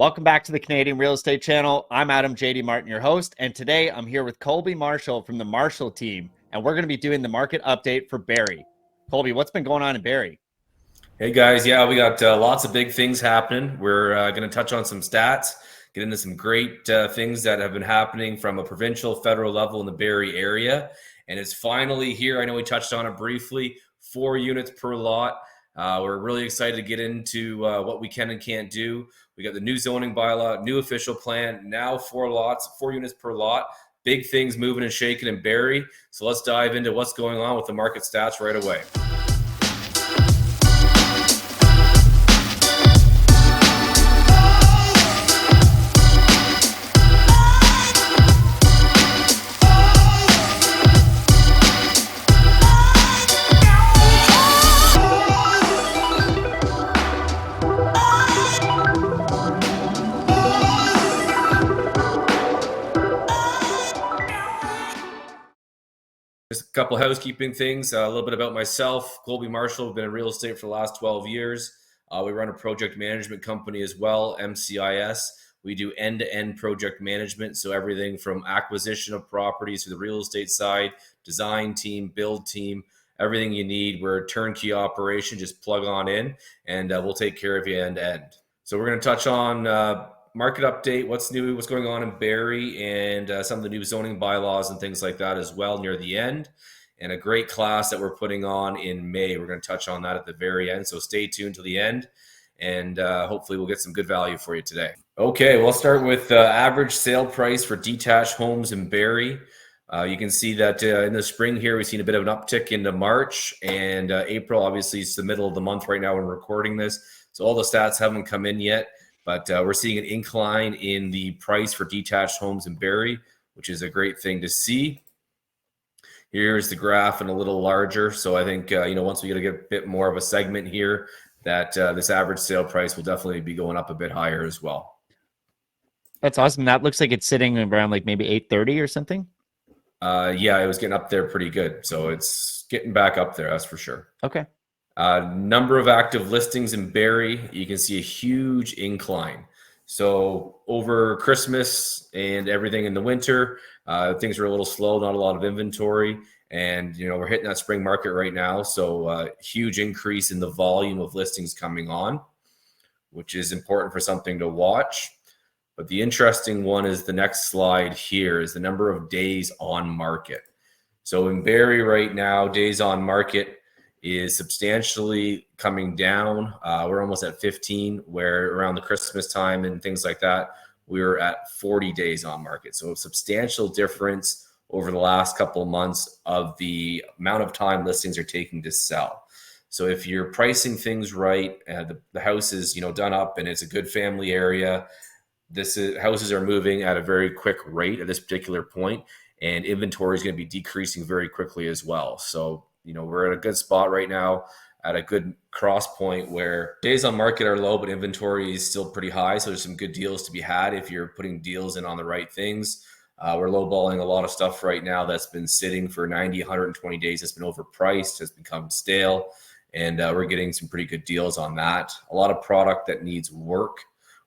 Welcome back to the Canadian Real Estate Channel. I'm Adam JD Martin, your host, and today I'm here with Colby Marshall from the Marshall team, and we're going to be doing the market update for Barrie. Colby, what's been going on in Barrie? Hey guys, yeah, we got lots of big things happening. We're going to touch on some stats, get into some great things that have been happening from a provincial, federal level in the Barrie area. And it's finally here. I know we touched on it briefly, 4 units per lot. We're really excited to get into what we can and can't do. We got the new zoning bylaw, new official plan, now 4 lots, 4 units per lot. Big things moving and shaking in Barrie. So let's dive into what's going on with the market stats right away. Just a couple housekeeping things, a little bit about myself. Colby Marshall, I've been in real estate for the last 12 years. We run a project management company as well, MCIS. We do end-to-end project management, so everything from acquisition of properties to the real estate side, design team, build team, everything you need. We're a turnkey operation, just plug on in, and we'll take care of you end-to-end. So we're going to touch on market update, what's new, what's going on in Barrie, and some of the new zoning bylaws and things like that as well near the end. And a great class that we're putting on in May. We're going to touch on that at the very end. So stay tuned to the end, and hopefully we'll get some good value for you today. Okay, we'll start with average sale price for detached homes in Barrie. You can see that in the spring here, we've seen a bit of an uptick into March, and April, obviously, it's the middle of the month right now when we're recording this. So all the stats haven't come in yet. But we're seeing an incline in the price for detached homes in Barrie, which is a great thing to see. Here's the graph and a little larger. So I think, once we get a bit more of a segment here, that this average sale price will definitely be going up a bit higher as well. That's awesome. That looks like it's sitting around like maybe 830 or something. Yeah, it was getting up there pretty good. So it's getting back up there, that's for sure. Okay. Number of active listings in Barrie, you can see a huge incline. So over Christmas and everything in the winter, things are a little slow, not a lot of inventory. And, we're hitting that spring market right now. So huge increase in the volume of listings coming on, which is important for something to watch. But the interesting one is the next slide here is the number of days on market. So in Barrie right now, days on market is substantially coming down. We're almost at 15, where around the Christmas time and things like that, we were at 40 days on market. So a substantial difference over the last couple of months of the amount of time listings are taking to sell. So if you're pricing things right, the house is done up and it's a good family area, houses are moving at a very quick rate at this particular point, and inventory is going to be decreasing very quickly as well. So we're at a good spot right now at a good cross point where days on market are low, but inventory is still pretty high. So there's some good deals to be had if you're putting deals in on the right things. We're lowballing a lot of stuff right now that's been sitting for 90, 120 days. It's been overpriced, has become stale, and we're getting some pretty good deals on that. A lot of product that needs work,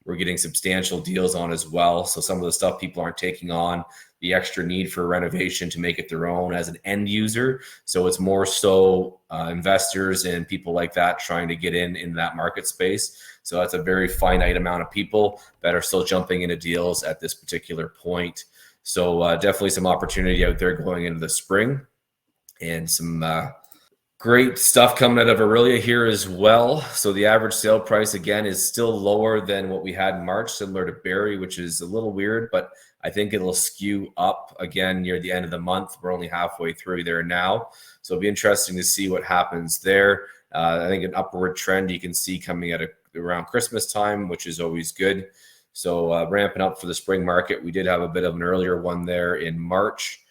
we're getting substantial deals on as well. So some of the stuff people aren't taking on, the extra need for renovation to make it their own as an end user. So it's more so investors and people like that trying to get in that market space. So that's a very finite amount of people that are still jumping into deals at this particular point. So definitely some opportunity out there going into the spring, and some great stuff coming out of Orillia here as well. So the average sale price, again, is still lower than what we had in March, similar to Barrie, which is a little weird, but I think it'll skew up again near the end of the month. We're only halfway through there now. So it'll be interesting to see what happens there. I think an upward trend you can see coming at around Christmas time, which is always good. So ramping up for the spring market. We did have a bit of an earlier one there in March,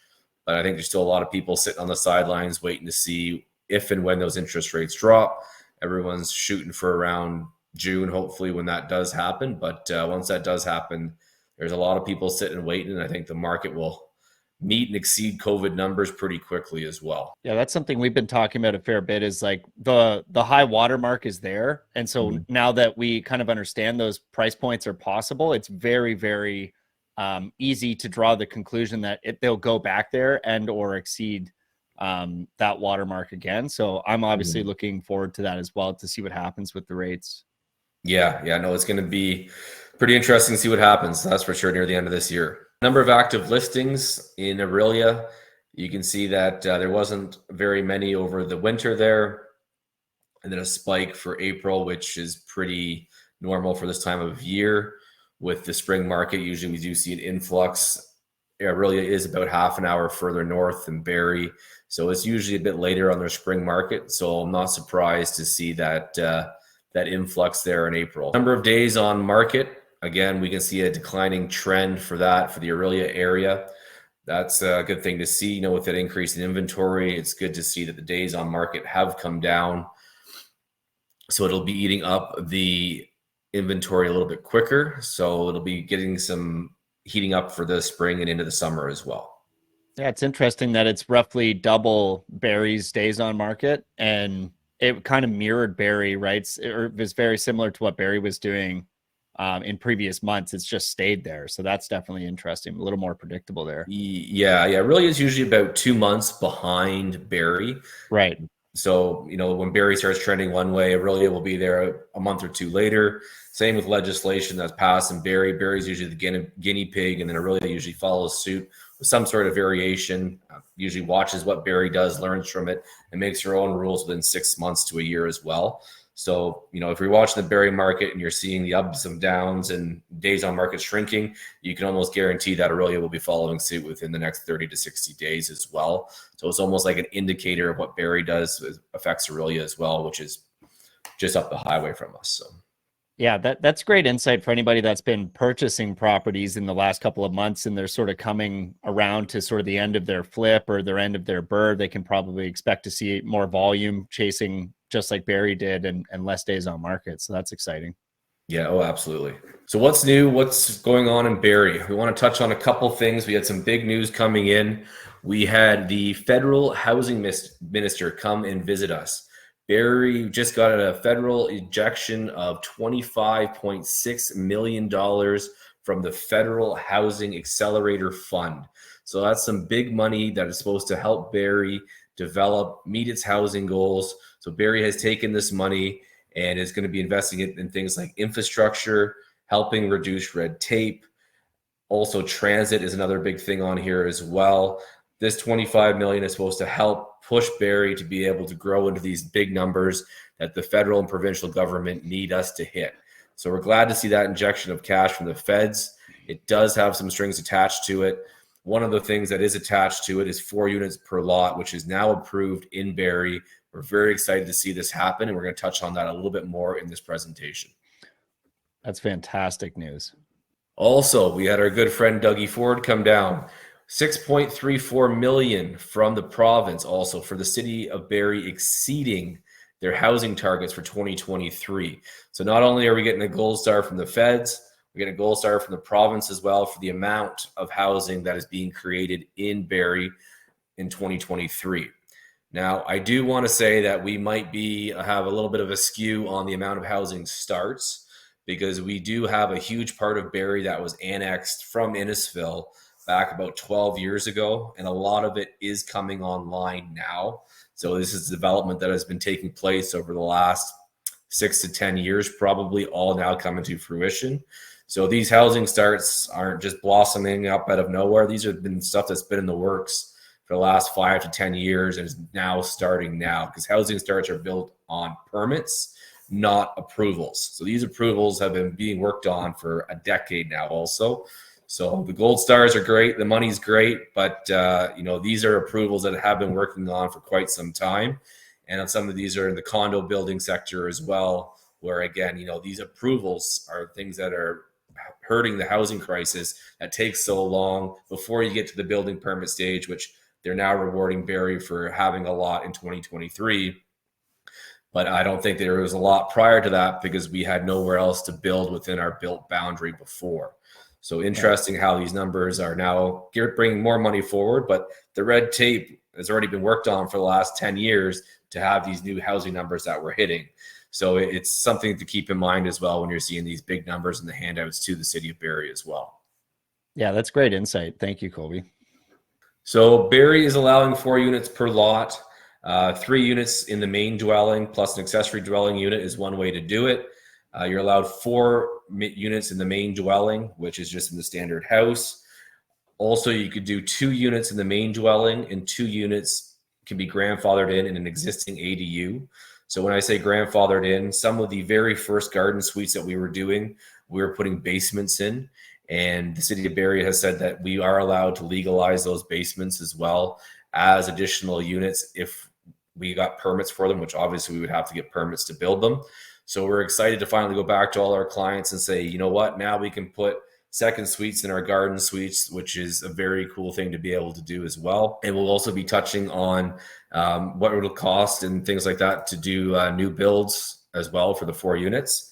but I think there's still a lot of people sitting on the sidelines waiting to see if and when those interest rates drop. Everyone's shooting for around June, hopefully, when that does happen. But once that does happen, there's a lot of people sitting and waiting. And I think the market will meet and exceed COVID numbers pretty quickly as well. Yeah, that's something we've been talking about a fair bit, is like the high watermark is there. And so now that we kind of understand those price points are possible, it's very, very easy to draw the conclusion that they'll go back there and or exceed that watermark again. So I'm obviously looking forward to that as well, to see what happens with the rates. Yeah, no, it's going to be pretty interesting to see what happens. That's for sure near the end of this year. Number of active listings in Orillia. You can see that there wasn't very many over the winter there, and then a spike for April, which is pretty normal for this time of year. With the spring market, usually we do see an influx. Orillia is about half an hour further north than Barrie, so it's usually a bit later on their spring market. So I'm not surprised to see that that influx there in April. Number of days on market. Again, we can see a declining trend for that for the Orillia area. That's a good thing to see. With that increase in inventory, it's good to see that the days on market have come down. So it'll be eating up the inventory a little bit quicker. So it'll be getting some heating up for the spring and into the summer as well. Yeah, it's interesting that it's roughly double Barrie's days on market, and it kind of mirrored Barrie, right? It was very similar to what Barrie was doing in previous months. It's just stayed there. So that's definitely interesting. A little more predictable there. Yeah. Really is usually about 2 months behind Barrie. Right. So, when Barrie starts trending one way, Orillia will be there a month or two later. Same with legislation that's passed in Barrie. Barrie's usually the guinea pig, and then Orillia usually follows suit with some sort of variation, usually watches what Barrie does, learns from it, and makes her own rules within 6 months to a year as well. So, if you're watching the Barrie market and you're seeing the ups and downs and days on market shrinking, you can almost guarantee that Orillia will be following suit within the next 30 to 60 days as well. So it's almost like an indicator of what Barrie does affects Orillia as well, which is just up the highway from us. So. Yeah, that's great insight for anybody that's been purchasing properties in the last couple of months and they're sort of coming around to sort of the end of their flip or their end of their burr. They can probably expect to see more volume chasing, just like Barrie did, and less days on market. So that's exciting. Yeah, absolutely. So what's new? What's going on in Barrie? We want to touch on a couple things. We had some big news coming in. We had the Federal Housing Minister come and visit us. Barrie just got a federal injection of $25.6 million from the Federal Housing Accelerator Fund. So that's some big money that is supposed to help Barrie develop, meet its housing goals. So Barrie has taken this money and is going to be investing it in things like infrastructure, helping reduce red tape. Also, transit is another big thing on here as well. This $25 million is supposed to help push Barrie to be able to grow into these big numbers that the federal and provincial government need us to hit. So we're glad to see that injection of cash from the feds. It does have some strings attached to it. One of the things that is attached to it is 4 units per lot, which is now approved in Barrie. We're very excited to see this happen, and we're going to touch on that a little bit more in this presentation. That's fantastic news. Also, we had our good friend Dougie Ford come down. $6.34 million from the province, also for the city of Barrie exceeding their housing targets for 2023. So not only are we getting a gold star from the feds, we're getting a gold star from the province as well for the amount of housing that is being created in Barrie in 2023. Now, I do want to say that we might have a little bit of a skew on the amount of housing starts, because we do have a huge part of Barrie that was annexed from Innisfil back about 12 years ago, and a lot of it is coming online now. So this is development that has been taking place over the last 6 to 10 years, probably all now coming to fruition. So these housing starts aren't just blossoming up out of nowhere. These have been stuff that's been in the works for the last 5 to 10 years and is now starting now, because housing starts are built on permits, not approvals. So these approvals have been being worked on for a decade now also. So the gold stars are great, the money's great, but these are approvals that have been working on for quite some time. And some of these are in the condo building sector as well, where again, these approvals are things that are hurting the housing crisis that takes so long before you get to the building permit stage, which they're now rewarding Barrie for having a lot in 2023. But I don't think there was a lot prior to that, because we had nowhere else to build within our built boundary before. So interesting how these numbers are now bringing more money forward, but the red tape has already been worked on for the last 10 years to have these new housing numbers that we're hitting. So it's something to keep in mind as well when you're seeing these big numbers in the handouts to the city of Barrie as well. Yeah, that's great insight. Thank you, Colby. So Barrie is allowing 4 units per lot. 3 units in the main dwelling plus an accessory dwelling unit is one way to do it. You're allowed 4 units in the main dwelling, which is just in the standard house. Also, you could do 2 units in the main dwelling, and 2 units can be grandfathered in an existing ADU. So when I say grandfathered in, some of the very first garden suites that we were doing, we were putting basements in. And the city of Barrie has said that we are allowed to legalize those basements as well as additional units if we got permits for them, which obviously we would have to get permits to build them. So we're excited to finally go back to all our clients and say, you know what, now we can put second suites in our garden suites, which is a very cool thing to be able to do as well. And we'll also be touching on what it'll cost and things like that to do new builds as well for the 4 units.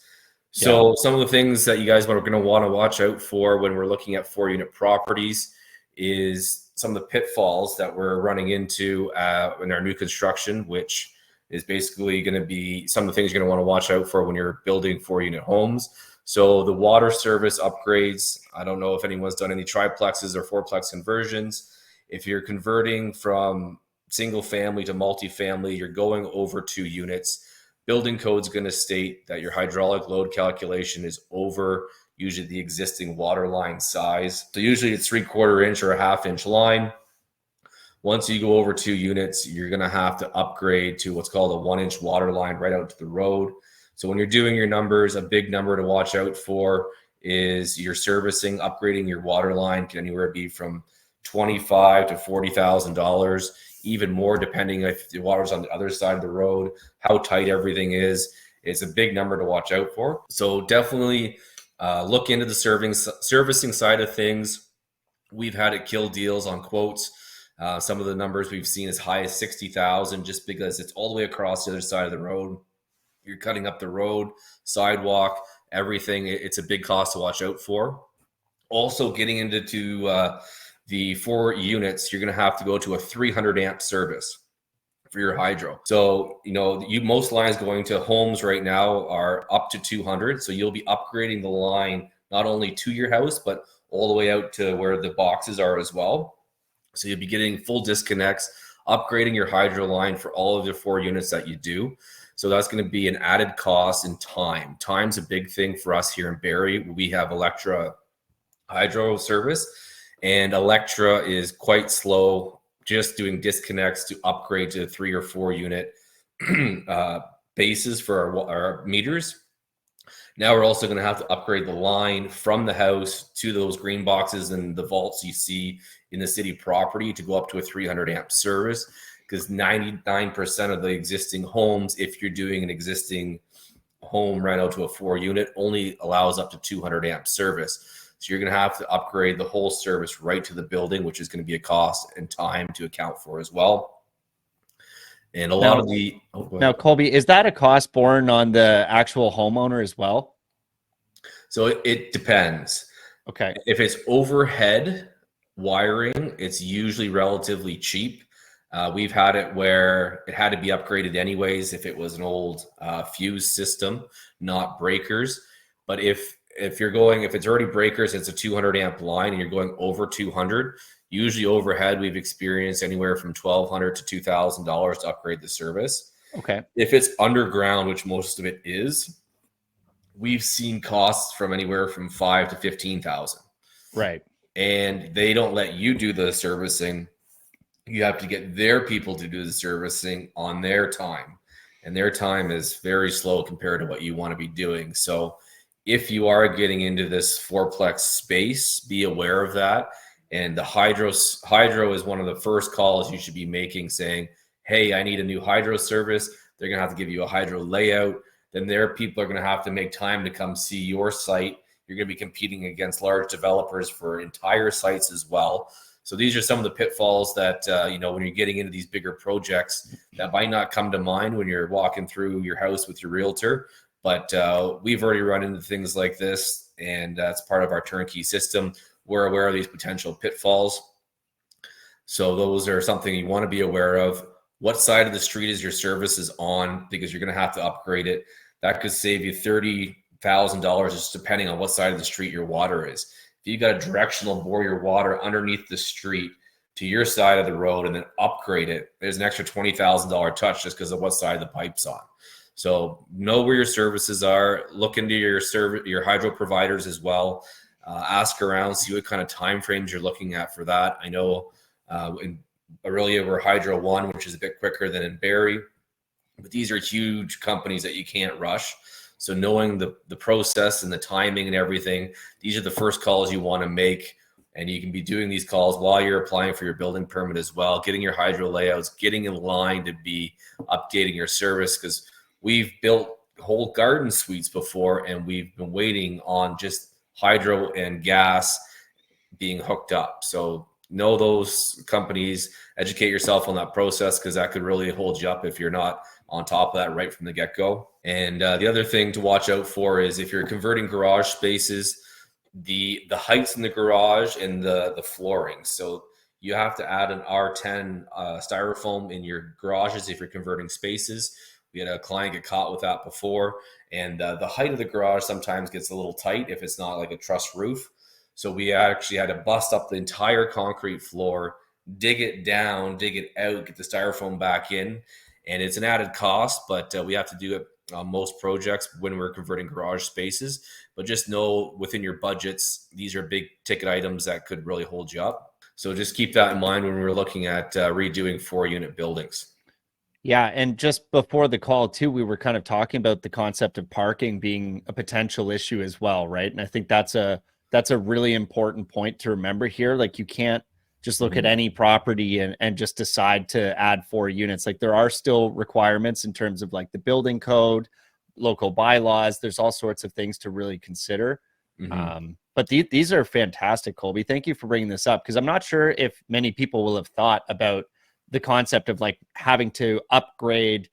So some of the things that you guys are going to want to watch out for when we're looking at 4-unit properties is some of the pitfalls that we're running into in our new construction, which is basically going to be some of the things you're going to want to watch out for when you're building 4-unit homes. So the water service upgrades, I don't know if anyone's done any triplexes or 4-plex conversions. If you're converting from single family to multifamily, you're going over 2 units. Building code's going to state that your hydraulic load calculation is over usually the existing water line size. So usually it's 3/4 inch or a 1/2 inch line. Once you go over 2 units, you're going to have to upgrade to what's called a 1-inch water line right out to the road. So when you're doing your numbers, a big number to watch out for is your servicing. Upgrading your water line can anywhere be from $25,000 to $40,000, even more depending if the water's on the other side of the road, how tight everything is. It's a big number to watch out for. So definitely look into the servicing side of things. We've had it kill deals on quotes. Some of the numbers we've seen as high as $60,000 just because it's all the way across the other side of the road. You're cutting up the road, sidewalk, everything. It's a big cost to watch out for. Also getting into the 4 units, you're going to have to go to a 300 amp service for your hydro. So, most lines going to homes right now are up to 200. So you'll be upgrading the line not only to your house, but all the way out to where the boxes are as well. So you'll be getting full disconnects, upgrading your hydro line for all of the 4 units that you do. So that's going to be an added cost in time. Time's a big thing for us here in Barrie. We have Electra hydro service, and Electra is quite slow just doing disconnects to upgrade to 3 or 4 unit bases for our meters. Now we're also going to have to upgrade the line from the house to those green boxes and the vaults you see in the city property to go up to a 300 amp service, because 99% of the existing homes, if you're doing an existing home right out to a 4 unit, only allows up to 200 amp service. So you're going to have to upgrade the whole service right to the building, which is going to be a cost and time to account for as well. And lot of the... Now, Colby, is that a cost borne on the actual homeowner as well? So it depends. Okay. If it's overhead wiring, it's usually relatively cheap. We've had it where it had to be upgraded anyways if it was an old fuse system, not breakers. But if it's already breakers, it's a 200 amp line and you're going over 200, usually overhead, we've experienced anywhere from $1,200 to $2,000 to upgrade the service. Okay. If it's underground, which most of it is, we've seen costs from anywhere from $5,000 to $15,000. Right. And they don't let you do the servicing. You have to get their people to do the servicing on their time. And their time is very slow compared to what you want to be doing. So if you are getting into this 4-plex space, be aware of that. And the hydro is one of the first calls you should be making, saying, hey, I need a new hydro service. They're going to have to give you a hydro layout. Then their people are going to have to make time to come see your site. You're going to be competing against large developers for entire sites as well. So these are some of the pitfalls that, when you're getting into these bigger projects that might not come to mind when you're walking through your house with your realtor. But we've already run into things like this, and that's part of our turnkey system. We're aware of these potential pitfalls. So those are something you want to be aware of. What side of the street is your services on? Because you're going to have to upgrade it. That could save you $30,000 just depending on what side of the street your water is. If you got a directional bore your water underneath the street to your side of the road and then upgrade it, there's an extra $20,000 touch just because of what side the pipe's on. So know where your services are. Look into your hydro providers as well. Ask around, see what kind of time frames you're looking at for that. I know in Orillia we're Hydro 1, which is a bit quicker than in Barrie, but these are huge companies that you can't rush. So knowing the process and the timing and everything, these are the first calls you want to make. And you can be doing these calls while you're applying for your building permit as well, getting your hydro layouts, getting in line to be updating your service, because we've built whole garden suites before and we've been waiting on just hydro and gas being hooked up. So know those companies, educate yourself on that process, because that could really hold you up if you're not on top of that right from the get-go. And the other thing to watch out for is if you're converting garage spaces, the heights in the garage and the flooring. So you have to add an R10 styrofoam in your garages if you're converting spaces. We had a client get caught with that before, and the height of the garage sometimes gets a little tight if it's not like a truss roof. So we actually had to bust up the entire concrete floor, dig it down, dig it out, get the styrofoam back in. And it's an added cost, but we have to do it on most projects when we're converting garage spaces. But just know within your budgets, these are big ticket items that could really hold you up. So just keep that in mind when we're looking at redoing 4-unit buildings. Yeah, and just before the call too, we were kind of talking about the concept of parking being a potential issue as well, right? And I think that's a really important point to remember here. Like, you can't just look at any property and just decide to add 4 units. Like, there are still requirements in terms of like the building code, local bylaws. There's all sorts of things to really consider. But these are fantastic, Colby. Thank you for bringing this up, because I'm not sure if many people will have thought about the concept of like having to upgrade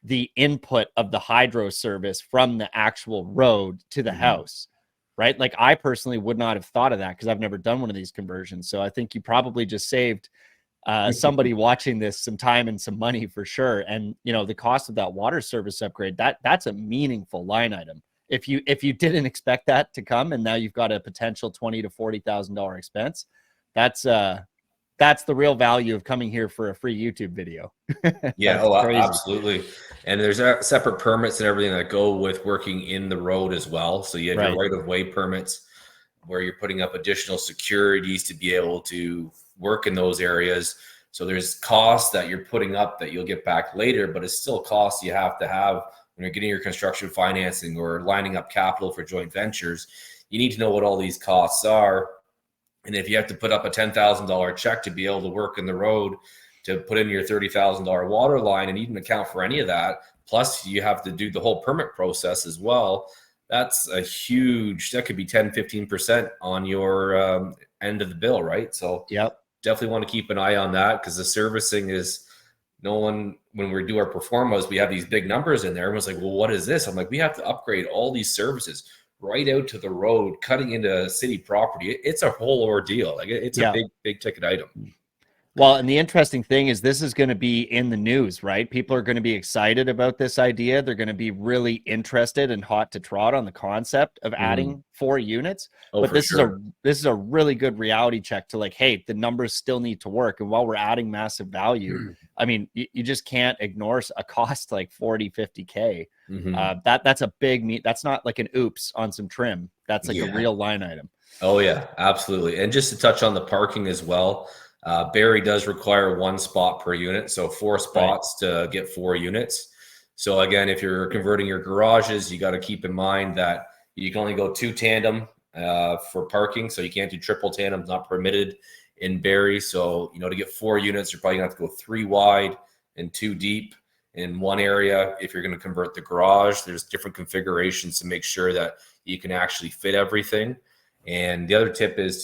the input of the hydro service from the actual road to the house, right? Like, I personally would not have thought of that because I've never done one of these conversions. So I think you probably just saved somebody watching this some time and some money for sure. And, you know, the cost of that water service upgrade, that's a meaningful line item. If you didn't expect that to come, and now you've got a potential $20,000 to $40,000 expense, that's the real value of coming here for a free YouTube video. Yeah, absolutely. And there's separate permits and everything that go with working in the road as well. So you have your right-of-way permits where you're putting up additional securities to be able to work in those areas. So there's costs that you're putting up that you'll get back later, but it's still costs you have to have when you're getting your construction financing or lining up capital for joint ventures. You need to know what all these costs are. And if you have to put up a $10,000 check to be able to work in the road, to put in your $30,000 water line, and even account for any of that, plus you have to do the whole permit process as well, that's a huge, that could be 10-15% on your end of the bill, right? So definitely want to keep an eye on that, because the servicing is, no one, when we do our pro formas, we have these big numbers in there. Everyone's like, well, what is this? I'm like, we have to upgrade all these services right out to the road, cutting into city property. It's a whole ordeal. Like, it's a big ticket item. Well, and the interesting thing is this is going to be in the news, right? People are going to be excited about this idea. They're going to be really interested and hot to trot on the concept of adding 4 units. But this is a really good reality check to like, hey, the numbers still need to work. And while we're adding massive value, I mean, you just can't ignore a cost like 40, 50K. That's a big that's not like an oops on some trim. That's like a real line item. Oh yeah, absolutely. And just to touch on the parking as well, Barrie does require 1 spot per unit, so 4 spots to get 4 units. So again, if you're converting your garages, you got to keep in mind that you can only go 2 tandem for parking, so you can't do triple tandem, not permitted in Barrie. So, you know, to get 4 units, you're probably gonna have to go 3 wide and 2 deep in one area. If you're going to convert the garage, there's different configurations to make sure that you can actually fit everything. And the other tip is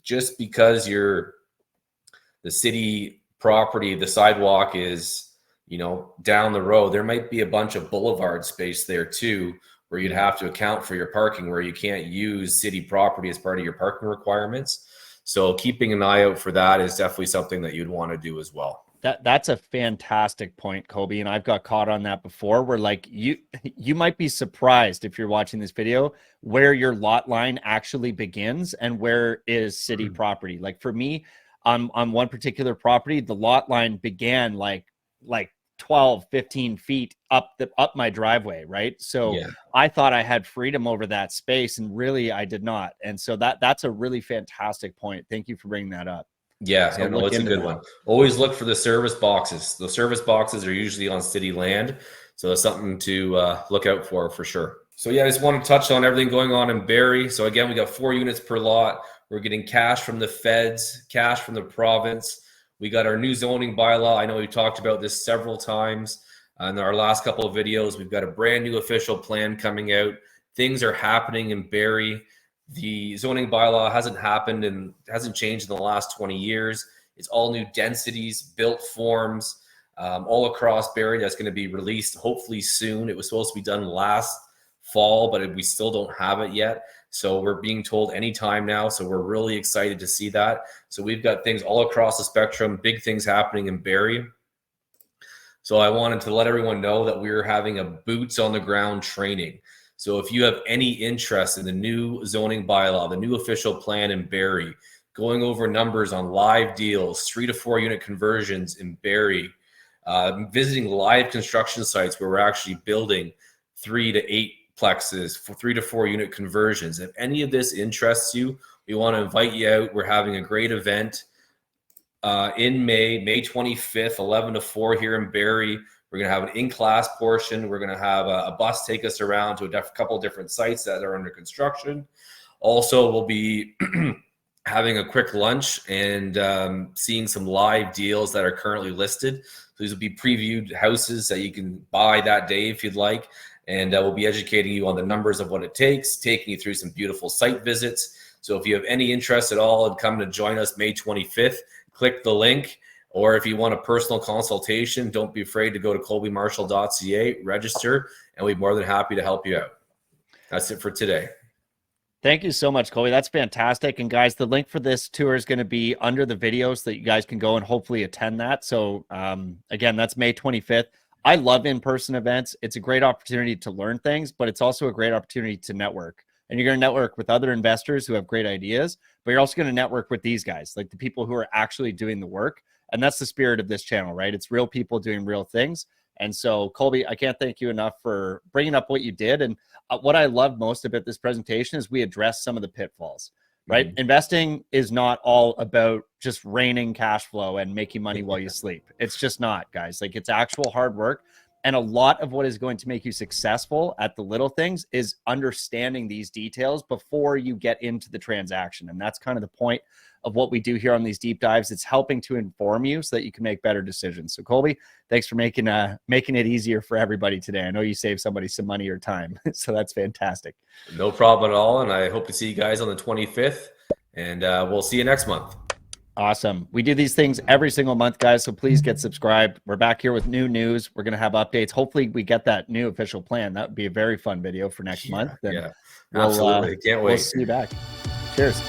just because the city property, the sidewalk is, you know, down the road, there might be a bunch of boulevard space there too, where you'd have to account for your parking, where you can't use city property as part of your parking requirements. So keeping an eye out for that is definitely something that you'd want to do as well. That's a fantastic point, Colby. And I've got caught on that before, where like you might be surprised if you're watching this video where your lot line actually begins and where is city property. Like for me, on one particular property, the lot line began like 12, 15 feet up my driveway, right? So Yeah. I thought I had freedom over that space, and really I did not. And so that's a really fantastic point. Thank you for bringing that up. Yeah, So no, it's a good one. Always look for the service boxes. The service boxes are usually on city land, so it's something to look out for sure. So yeah, I just want to touch on everything going on in Barrie. So again, we got 4 units per lot. We're getting cash from the feds, cash from the province. We got our new zoning bylaw. I know we've talked about this several times in our last couple of videos. We've got a brand new official plan coming out. Things are happening in Barrie. The zoning bylaw hasn't changed in the last 20 years. It's all new densities, built forms, all across Barrie. That's going to be released hopefully soon. It was supposed to be done last fall, but we still don't have it yet. So we're being told anytime now. So we're really excited to see that. So we've got things all across the spectrum, big things happening in Barrie. So I wanted to let everyone know that we're having a boots on the ground training. So if you have any interest in the new zoning bylaw, the new official plan in Barrie, going over numbers on live deals, 3 to 4 unit conversions in Barrie, visiting live construction sites where we're actually building 3 to 8 plexes for 3 to 4 unit conversions. If any of this interests you, we want to invite you out. We're having a great event in May 25th, 11 to 4 here in Barrie. We're going to have an in-class portion. We're going to have a bus take us around to a couple of different sites that are under construction. Also, we'll be having a quick lunch and seeing some live deals that are currently listed. So these will be previewed houses that you can buy that day if you'd like. And we'll be educating you on the numbers of what it takes, taking you through some beautiful site visits. So if you have any interest at all in coming to join us May 25th, click the link. Or if you want a personal consultation, don't be afraid to go to colbymarshall.ca, register, and we'll be more than happy to help you out. That's it for today. Thank you so much, Colby. That's fantastic. And guys, the link for this tour is going to be under the video so that you guys can go and hopefully attend that. So again, that's May 25th. I love in-person events. It's a great opportunity to learn things, but it's also a great opportunity to network. And you're going to network with other investors who have great ideas, but you're also going to network with these guys, like the people who are actually doing the work. And that's the spirit of this channel, right? It's real people doing real things. And so, Colby, I can't thank you enough for bringing up what you did. And what I love most about this presentation is we address some of the pitfalls, right? Mm-hmm. Investing is not all about just raining cash flow and making money while you sleep. It's just not, guys. Like, it's actual hard work. And a lot of what is going to make you successful at the little things is understanding these details before you get into the transaction. And that's kind of the point of what we do here on these deep dives. It's helping to inform you so that you can make better decisions. So Colby, thanks for making it easier for everybody today. I know you saved somebody some money or time. So that's fantastic. No problem at all. And I hope to see you guys on the 25th, and we'll see you next month. Awesome. We do these things every single month, guys. So please get subscribed. We're back here with new news. We're going to have updates. Hopefully we get that new official plan. That would be a very fun video for next month. Yeah, absolutely. Can't wait. We'll see you back. Cheers.